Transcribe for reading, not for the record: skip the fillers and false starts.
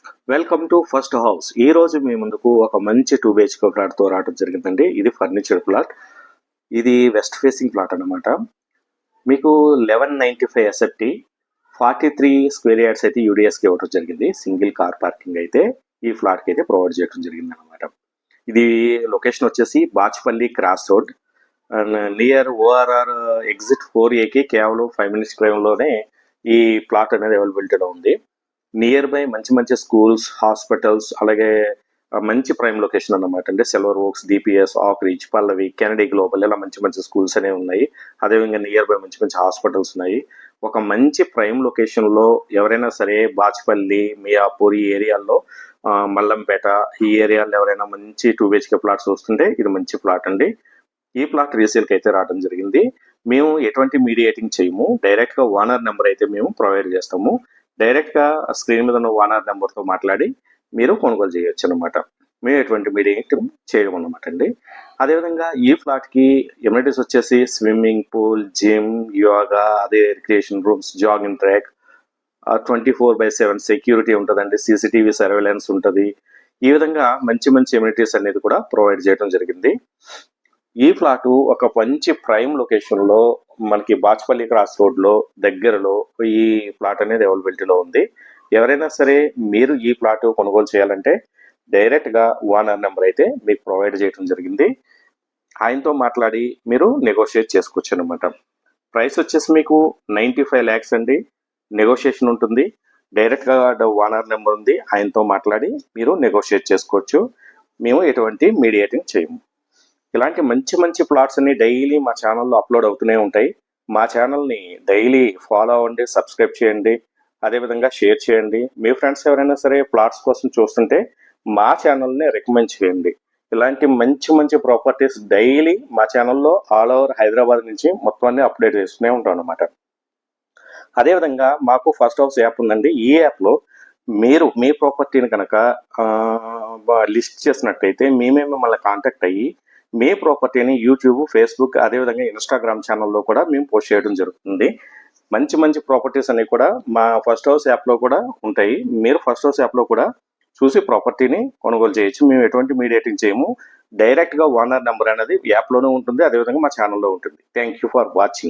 Welcome to first house. ఈ రోజు మీ ముందుకు ఒక మంచి 2 BHK ఫ్లాట్ తో రావడం జరిగిందండి. ఇది ఫర్నిచర్ ప్లాట్. ఇది వెస్ట్ ఫేసింగ్ ప్లాట్ అన్నమాట. మీకు 1195 ఎస్ఎఫ్టీ 43 స్క్వేర్ యార్డ్స్ అయితే యూడిఎస్కి ఇవ్వడం జరిగింది. సింగిల్ కార్ పార్కింగ్ అయితే ఈ ఫ్లాట్ కి అయితే ప్రొవైడ్ చేయడం జరిగింది అనమాట. ఇది లొకేషన్ వచ్చేసి Bachupally cross road and near ORR exit 4A కేవలం 5 minutes డ్రైవ్ లోనే ఈ ప్లాట్ అనేది అవైలబిలిటీలో ఉంది. నియర్ బై మంచి మంచి స్కూల్స్, హాస్పిటల్స్, అలాగే మంచి ప్రైమ్ లొకేషన్ అన్నమాట. అంటే సిల్వర్ ఓక్స్, డిపిఎస్, ఆక్ రీచ్, పల్లవి, కెనడీ గ్లోబల్ ఇలా మంచి మంచి స్కూల్స్ అనేవి ఉన్నాయి. అదేవిధంగా నియర్ బై మంచి మంచి హాస్పిటల్స్ ఉన్నాయి. ఒక మంచి ప్రైమ్ లొకేషన్ లో ఎవరైనా సరే బాచ్పల్లి, మియాపూర్ ఈ ఏరియాల్లో, మల్లంపేట ఈ ఏరియాలో ఎవరైనా మంచి 2 BHK ప్లాట్స్ వస్తుంటే ఇది మంచి ప్లాట్ అండి. ఈ ప్లాట్ రీసేల్కి అయితే రావడం జరిగింది. మేము ఎటువంటి మీడియేటింగ్ చేయము, డైరెక్ట్ గా ఓనర్ నెంబర్ అయితే మేము ప్రొవైడ్ చేస్తాము. డైరెక్ట్ గా స్క్రీన్ మీద ఉన్న ఓనర్ నెంబర్ తో మాట్లాడి మీరు కొనుగోలు చేయొచ్చు అనమాట. మేము ఎటువంటి మీడియేటింగ్ చేయడం అనమాట అండి. అదేవిధంగా ఈ ఫ్లాట్ కి ఎమ్యూనిటీస్ వచ్చేసి స్విమ్మింగ్ పూల్, జిమ్, యోగా, అదే recreation rooms, jogging track, 24/7 security ఉంటుందండి. సీసీటీవీ సర్వేలెన్స్ ఉంటుంది. ఈ విధంగా మంచి మంచి ఎమ్యూనిటీస్ అనేది కూడా ప్రొవైడ్ చేయడం జరిగింది. ఈ ఫ్లాట్ ఒక మంచి ప్రైమ్ లొకేషన్ లో మనకి బాచ్పల్లి క్రాస్ రోడ్ లో దగ్గరలో ఈ ప్లాట్ అనేది అవైలబిలిటీలో ఉంది. ఎవరైనా సరే మీరు ఈ ప్లాట్ కొనుగోలు చేయాలంటే డైరెక్ట్ గా ఓనర్ నెంబర్ అయితే మీకు ప్రొవైడ్ చేయడం జరిగింది. ఆయనతో మాట్లాడి మీరు నెగోషియేట్ చేసుకోవచ్చు అనమాట. ప్రైస్ వచ్చేసి మీకు 95 lakhs అండి. నెగోషియేషన్ ఉంటుంది. డైరెక్ట్ గా ఓనర్ నెంబర్ ఉంది, ఆయనతో మాట్లాడి మీరు నెగోషియేట్ చేసుకోవచ్చు. మేము ఎటువంటి మీడియేటింగ్ చేయము. ఇలాంటి మంచి మంచి ప్లాట్స్ అన్ని డైలీ మా ఛానల్లో అప్లోడ్ అవుతూనే ఉంటాయి. మా ఛానల్ని డైలీ ఫాలో అవ్వండి, సబ్స్క్రైబ్ చేయండి, అదేవిధంగా షేర్ చేయండి. మీ ఫ్రెండ్స్ ఎవరైనా సరే ప్లాట్స్ కోసం చూస్తుంటే మా ఛానల్ని రికమెండ్ చేయండి. ఇలాంటి మంచి మంచి ప్రాపర్టీస్ డైలీ మా ఛానల్లో ఆల్ ఓవర్ హైదరాబాద్ నుంచి మొత్తం అన్ని అప్డేట్ చేస్తూనే ఉంటాం అనమాట. అదేవిధంగా మాకు ఫస్ట్ హౌస్ యాప్ ఉందండి. ఈ యాప్లో మీరు మీ ప్రాపర్టీని కనుక లిస్ట్ చేసినట్టయితే మేమే మిమ్మల్ని కాంటాక్ట్ అయ్యి మీ ప్రాపర్టీని యూట్యూబ్, ఫేస్బుక్, అదేవిధంగా ఇన్స్టాగ్రామ్ ఛానల్లో కూడా మేము పోస్ట్ చేయడం జరుగుతుంది. మంచి మంచి ప్రాపర్టీస్ అన్ని కూడా మా ఫస్ట్ హౌస్ యాప్లో కూడా ఉంటాయి. మీరు ఫస్ట్ హౌస్ యాప్లో కూడా చూసి ప్రాపర్టీని కొనుగోలు చేయొచ్చు. మేము ఎటువంటి మీడియేటింగ్ చేయము. డైరెక్ట్గా ఓనర్ నెంబర్ అనేది యాప్లోనే ఉంటుంది, అదేవిధంగా మా ఛానల్లో ఉంటుంది. Thank you for watching.